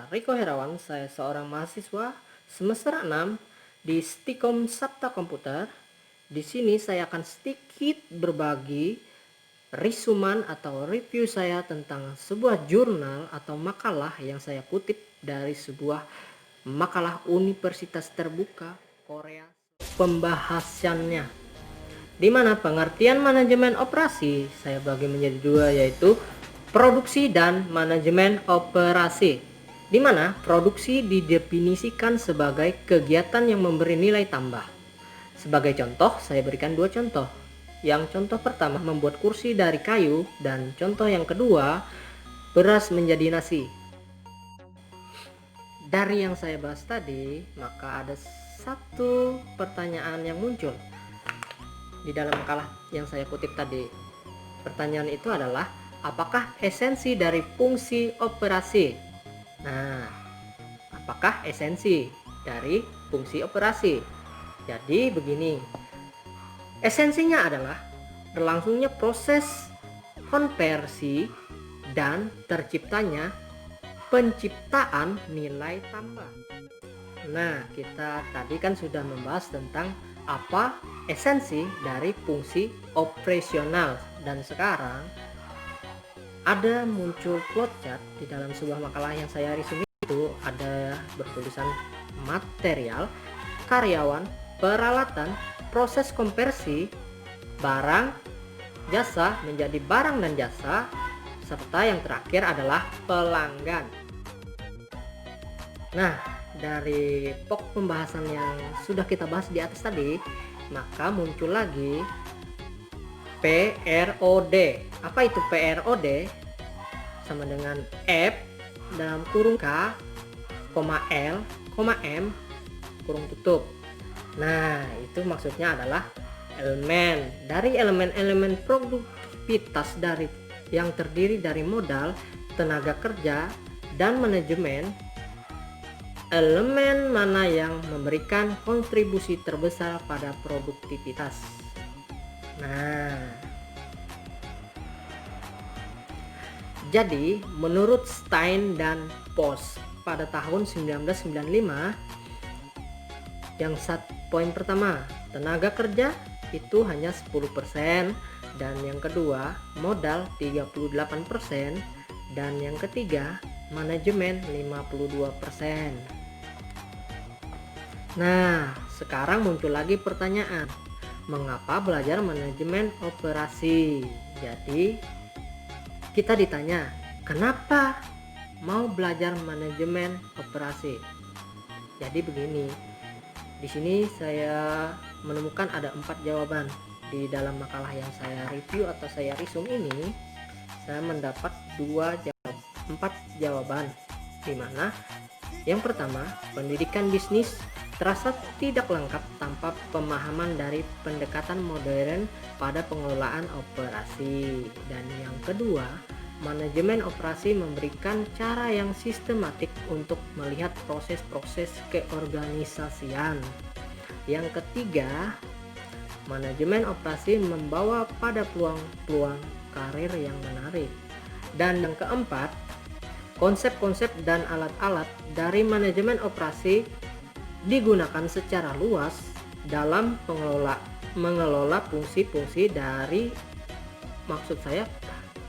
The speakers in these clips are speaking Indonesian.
Riko Herawan, saya seorang mahasiswa semester 6 di Stikom Sabta Komputer. Di sini saya akan sedikit berbagi risuman atau review saya tentang sebuah jurnal atau makalah yang saya kutip dari sebuah makalah Universitas Terbuka Korea. Pembahasannya, di mana pengertian manajemen operasi saya bagi menjadi dua, yaitu produksi dan manajemen operasi, di mana produksi didefinisikan sebagai kegiatan yang memberi nilai tambah. Sebagai contoh, saya berikan dua contoh. Yang contoh pertama, membuat kursi dari kayu, dan contoh yang kedua, beras menjadi nasi. Dari yang saya bahas tadi, maka ada satu pertanyaan yang muncul di dalam makalah yang saya kutip tadi. Pertanyaan itu adalah, apakah esensi dari fungsi operasi? Nah, apakah esensi dari fungsi operasi? Jadi begini, esensinya adalah berlangsungnya proses konversi dan terciptanya penciptaan nilai tambah. Nah, kita tadi kan sudah membahas tentang apa esensi dari fungsi operasional, dan sekarang ada muncul flowchart di dalam sebuah makalah yang saya resume. Itu ada bertulisan material, karyawan, peralatan, proses konversi, barang, jasa menjadi barang dan jasa, serta yang terakhir adalah pelanggan. Nah, dari pokok pembahasan yang sudah kita bahas di atas tadi, maka muncul lagi PROD. Apa itu PROD? Sama dengan F dalam kurung K, L, M, kurung tutup. Nah, itu maksudnya adalah elemen. Dari elemen-elemen produktivitas yang terdiri dari modal, tenaga kerja, dan manajemen, elemen mana yang memberikan kontribusi terbesar pada produktivitas. Nah, jadi menurut Stein dan Post pada tahun 1995, yang poin pertama, tenaga kerja itu hanya 10%, dan yang kedua modal 38%, dan yang ketiga manajemen 52%. Nah, sekarang muncul lagi pertanyaan, mengapa belajar manajemen operasi? Jadi kita ditanya, kenapa mau belajar manajemen operasi? Jadi begini, di sini saya menemukan ada 4 jawaban. Di dalam makalah yang saya review atau saya resume ini, saya mendapat 4 jawaban, di mana yang pertama, pendidikan bisnis terasa tidak lengkap tanpa pemahaman dari pendekatan modern pada pengelolaan operasi. Dan yang kedua, manajemen operasi memberikan cara yang sistematik untuk melihat proses-proses keorganisasian. Yang ketiga, manajemen operasi membawa pada peluang-peluang karir yang menarik. Dan yang keempat, konsep-konsep dan alat-alat dari manajemen operasi digunakan secara luas dalam mengelola fungsi-fungsi dari, maksud saya,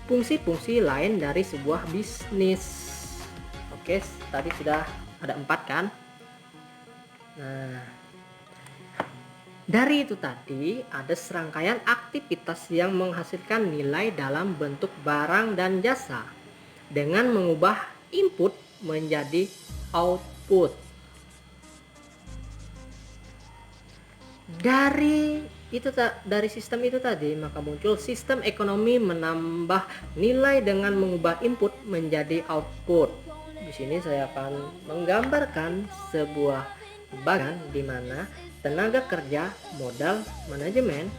fungsi-fungsi lain dari sebuah bisnis. Oke, tadi sudah ada 4 kan? Nah, dari itu tadi ada serangkaian aktivitas yang menghasilkan nilai dalam bentuk barang dan jasa dengan mengubah input menjadi output. Dari sistem itu tadi, maka muncul sistem ekonomi menambah nilai dengan mengubah input menjadi output. Di sini saya akan menggambarkan sebuah bagan di mana tenaga kerja, modal, manajemen.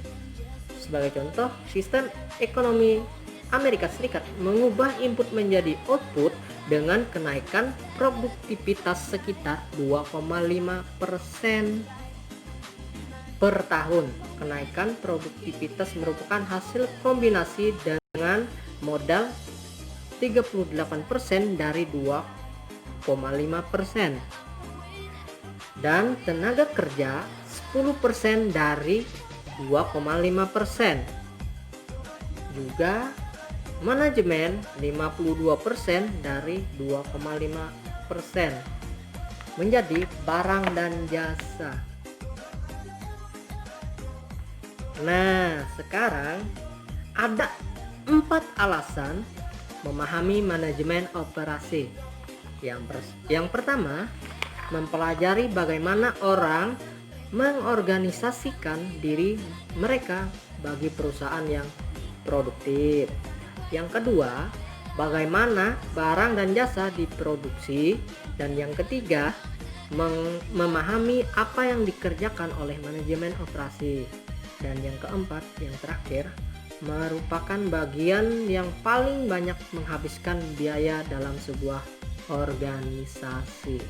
Sebagai contoh, sistem ekonomi Amerika Serikat mengubah input menjadi output dengan kenaikan produktivitas sekitar 2,5% per tahun. Kenaikan produktivitas merupakan hasil kombinasi dengan modal 38% dari 10,5%. Dan tenaga kerja 10% dari 2,5%. Juga manajemen 52% dari 2,5%. Menjadi barang dan jasa. Nah, sekarang ada 4 alasan memahami manajemen operasi. Yang pertama, mempelajari bagaimana orang mengorganisasikan diri mereka bagi perusahaan yang produktif. Yang kedua, bagaimana barang dan jasa diproduksi. Dan yang ketiga, memahami apa yang dikerjakan oleh manajemen operasi. Dan yang keempat, yang terakhir, merupakan bagian yang paling banyak menghabiskan biaya dalam sebuah organisasi.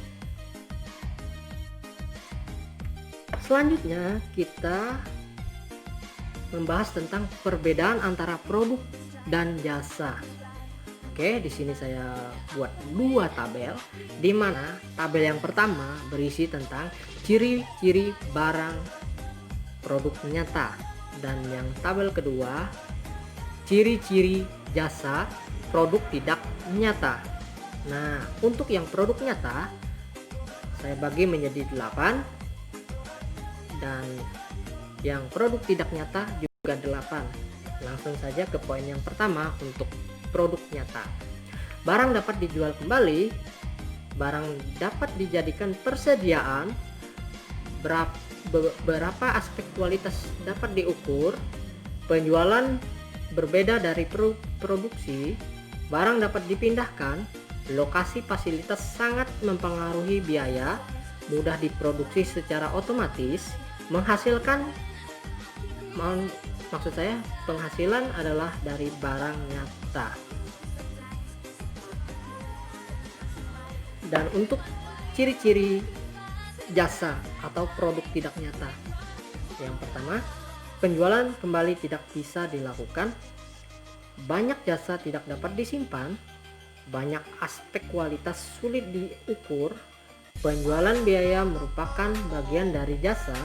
Selanjutnya kita membahas tentang perbedaan antara produk dan jasa. Oke, di sini saya buat 2 tabel, di mana tabel yang pertama berisi tentang ciri-ciri barang produk nyata, dan yang tabel kedua ciri-ciri jasa produk tidak nyata. Nah, untuk yang produk nyata saya bagi menjadi 8, dan yang produk tidak nyata juga 8. Langsung saja ke poin yang pertama untuk produk nyata. Barang dapat dijual kembali, barang dapat dijadikan persediaan, berapa aspek kualitas dapat diukur, penjualan berbeda dari produksi, barang dapat dipindahkan, lokasi fasilitas sangat mempengaruhi biaya, mudah diproduksi secara otomatis, menghasilkan, maksud saya penghasilan adalah dari barang nyata. Dan untuk ciri-ciri jasa atau produk tidak nyata, yang pertama, penjualan kembali tidak bisa dilakukan, banyak jasa tidak dapat disimpan, banyak aspek kualitas sulit diukur, penjualan biaya merupakan bagian dari jasa,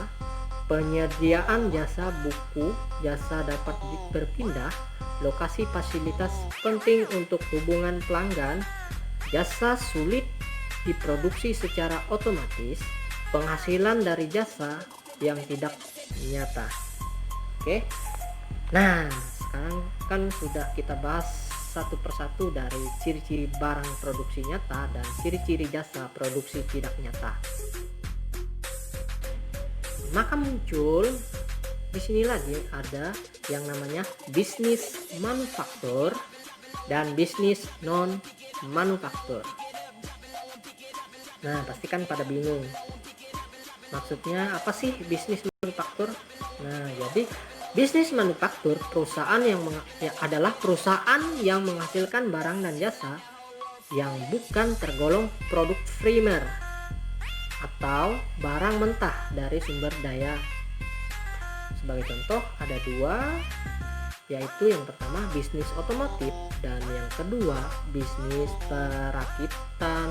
penyediaan jasa buku jasa dapat berpindah, lokasi fasilitas penting untuk hubungan pelanggan, jasa sulit diproduksi secara otomatis, penghasilan dari jasa yang tidak nyata. Oke, nah sekarang kan sudah kita bahas satu persatu dari ciri-ciri barang produksi nyata dan ciri-ciri jasa produksi tidak nyata. Maka muncul di sini lagi ada yang namanya bisnis manufaktur dan bisnis non manufaktur. Nah, pasti kan pada bingung. Maksudnya apa sih bisnis manufaktur? Nah, jadi bisnis manufaktur perusahaan adalah perusahaan yang menghasilkan barang dan jasa yang bukan tergolong produk primer atau barang mentah dari sumber daya. Sebagai contoh ada 2, yaitu yang pertama bisnis otomotif dan yang kedua bisnis perakitan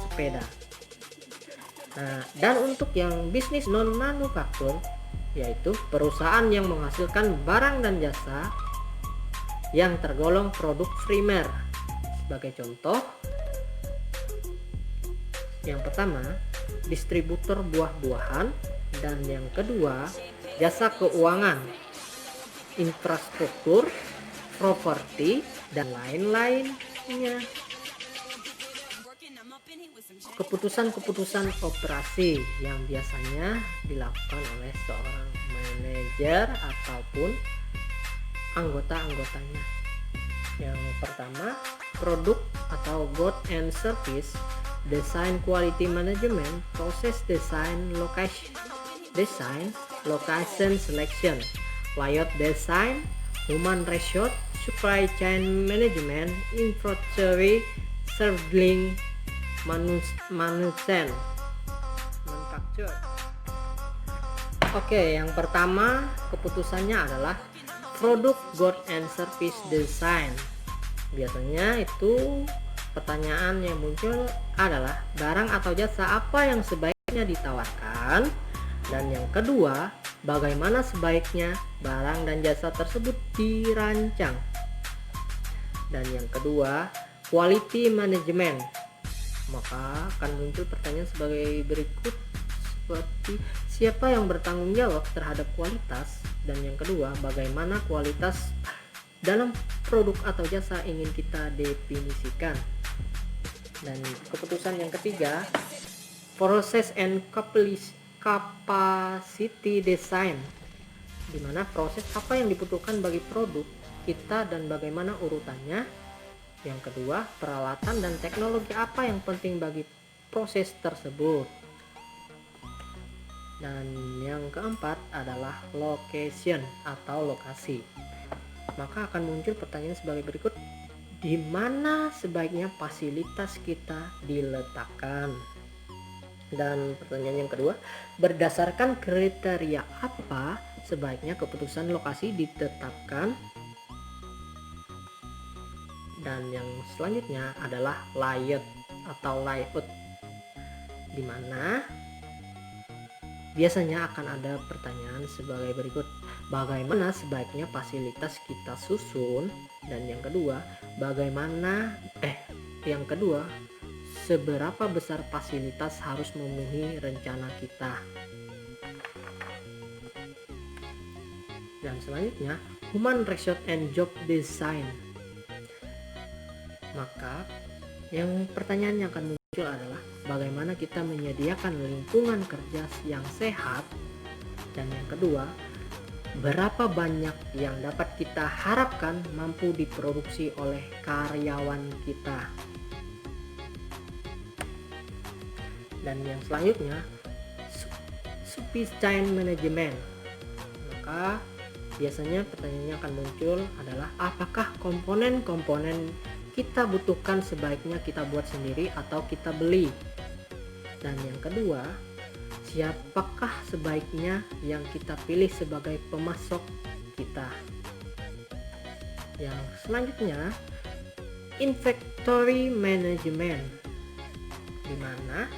sepeda. Nah, dan untuk yang bisnis non manufaktur, yaitu perusahaan yang menghasilkan barang dan jasa yang tergolong produk primer. Sebagai contoh, yang pertama distributor buah-buahan, dan yang kedua jasa keuangan, infrastruktur, properti, dan lain-lainnya. Keputusan-keputusan operasi yang biasanya dilakukan oleh seorang manajer ataupun anggota-anggotanya. Yang pertama, produk atau goods and service, design quality management, process design, location selection, layout design, human resource, supply chain management, inventory, scheduling, manufacture. Oke, yang pertama keputusannya adalah produk, goods and service design. Biasanya itu pertanyaan yang muncul adalah barang atau jasa apa yang sebaiknya ditawarkan, dan yang kedua, bagaimana sebaiknya barang dan jasa tersebut dirancang. Dan yang kedua, quality management. Maka akan muncul pertanyaan sebagai berikut seperti siapa yang bertanggung jawab terhadap kualitas, dan yang kedua, bagaimana kualitas dalam produk atau jasa ingin kita definisikan. Dan keputusan yang ketiga, process and capacity design, di mana proses apa yang dibutuhkan bagi produk kita dan bagaimana urutannya. Yang kedua, peralatan dan teknologi apa yang penting bagi proses tersebut. Dan yang keempat adalah location atau lokasi. Maka akan muncul pertanyaan sebagai berikut, di mana sebaiknya fasilitas kita diletakkan. Dan pertanyaan yang kedua, berdasarkan kriteria apa sebaiknya keputusan lokasi ditetapkan. Dan yang selanjutnya adalah layout atau layout, di mana biasanya akan ada pertanyaan sebagai berikut, bagaimana sebaiknya fasilitas kita susun, dan yang kedua, seberapa besar fasilitas harus memenuhi rencana kita. Dan selanjutnya, human resource and job design. Maka yang pertanyaan yang akan muncul adalah bagaimana kita menyediakan lingkungan kerja yang sehat, dan yang kedua, berapa banyak yang dapat kita harapkan mampu diproduksi oleh karyawan kita. Dan yang selanjutnya, supply chain management. Maka biasanya pertanyaannya akan muncul adalah apakah komponen-komponen kita butuhkan sebaiknya kita buat sendiri atau kita beli. Dan yang kedua, siapakah sebaiknya yang kita pilih sebagai pemasok kita. Yang selanjutnya, inventory management, di mana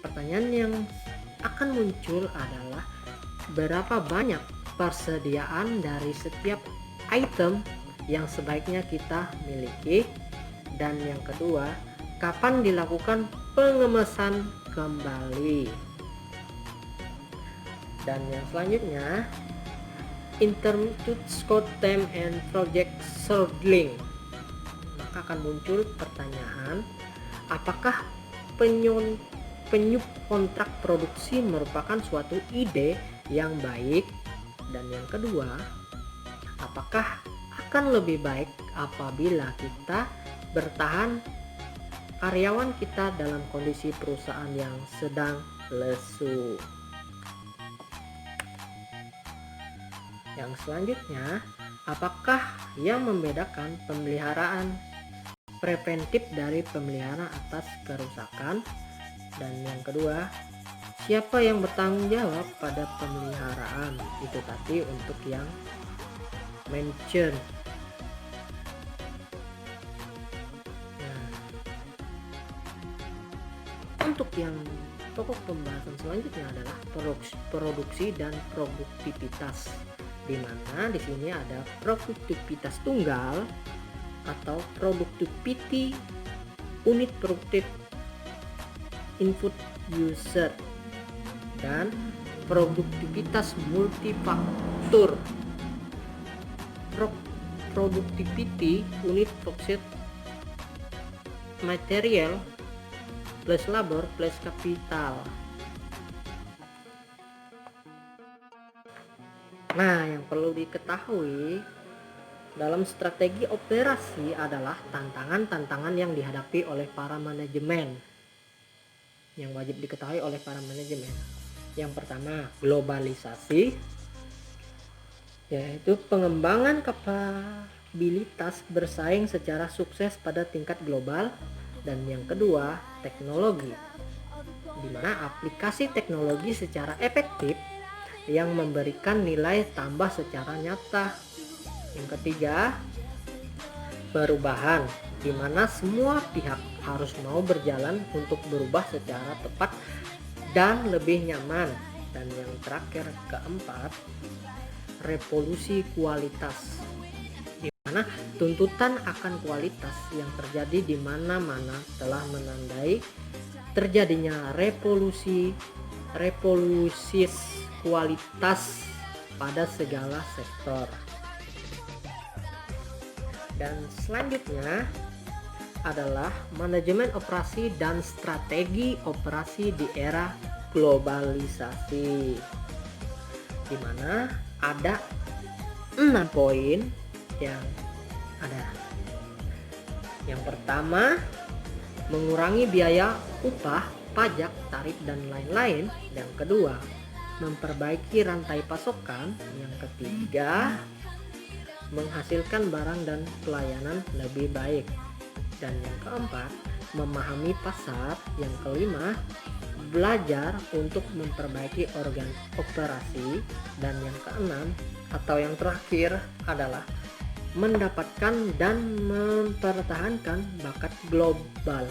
pertanyaan yang akan muncul adalah berapa banyak persediaan dari setiap item yang sebaiknya kita miliki. Dan yang kedua, kapan dilakukan pengemesan kembali. Dan yang selanjutnya, intermittent scope time and project scheduling. Maka akan muncul pertanyaan, apakah penyup kontrak produksi merupakan suatu ide yang baik? Dan yang kedua, apakah akan lebih baik apabila kita bertahan karyawan kita dalam kondisi perusahaan yang sedang lesu? Yang selanjutnya, apakah yang membedakan pemeliharaan preventif dari pemeliharaan atas kerusakan? Dan yang kedua, siapa yang bertanggung jawab pada pemeliharaan? Itu tadi untuk yang mention. Untuk yang pokok pembahasan selanjutnya adalah produksi dan produktivitas, di mana di sini ada produktivitas tunggal atau productivity unit produktif input user, dan produktivitas multifaktur productivity unit produksi material plus labor plus kapital. Nah, yang perlu diketahui dalam strategi operasi adalah tantangan-tantangan yang dihadapi oleh para manajemen, yang wajib diketahui oleh para manajemen. Yang pertama, globalisasi, yaitu pengembangan kapabilitas bersaing secara sukses pada tingkat global. Dan yang kedua, teknologi, di mana aplikasi teknologi secara efektif yang memberikan nilai tambah secara nyata. Yang ketiga, perubahan, di mana semua pihak harus mau berjalan untuk berubah secara tepat dan lebih nyaman. Dan yang terakhir, keempat, revolusi kualitas, di mana tuntutan akan kualitas yang terjadi di mana-mana telah menandai terjadinya revolusi kualitas pada segala sektor. Dan selanjutnya adalah manajemen operasi dan strategi operasi di era globalisasi, di mana ada 6 poin yang ada. Yang pertama, mengurangi biaya upah, pajak, tarif, dan lain-lain. Yang kedua, memperbaiki rantai pasokan. Yang ketiga, menghasilkan barang dan pelayanan lebih baik. Dan yang keempat, memahami pasar. Yang kelima, belajar untuk memperbaiki organ operasi. Dan yang keenam atau yang terakhir adalah mendapatkan dan mempertahankan bakat global.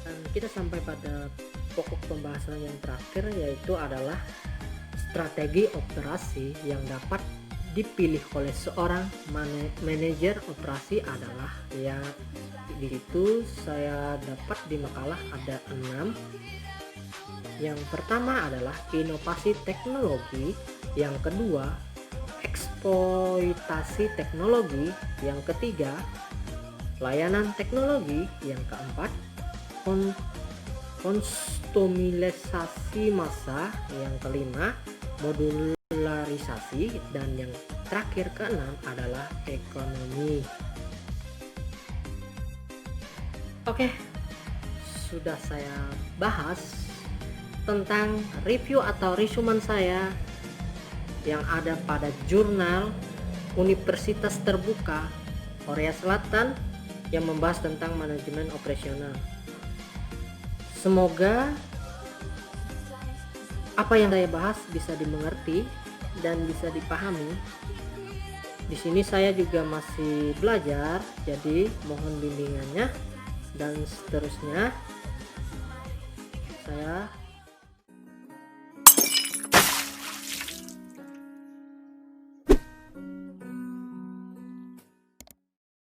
Dan kita sampai pada pokok pembahasan yang terakhir, yaitu adalah strategi operasi yang dapat dipilih oleh seorang manajer operasi adalah, ya, di situ saya dapat di makalah ada 6. Yang pertama adalah inovasi teknologi, yang kedua eksploitasi teknologi, yang ketiga layanan teknologi, yang keempat konsumerisasi massa, yang kelima modularisasi, dan yang terakhir keenam adalah ekonomi. Oke, sudah saya bahas tentang review atau resumen saya yang ada pada jurnal Universitas Terbuka Korea Selatan yang membahas tentang manajemen operasional. Semoga apa yang saya bahas bisa dimengerti dan bisa dipahami. Di sini saya juga masih belajar, jadi mohon bimbingannya. Dan seterusnya saya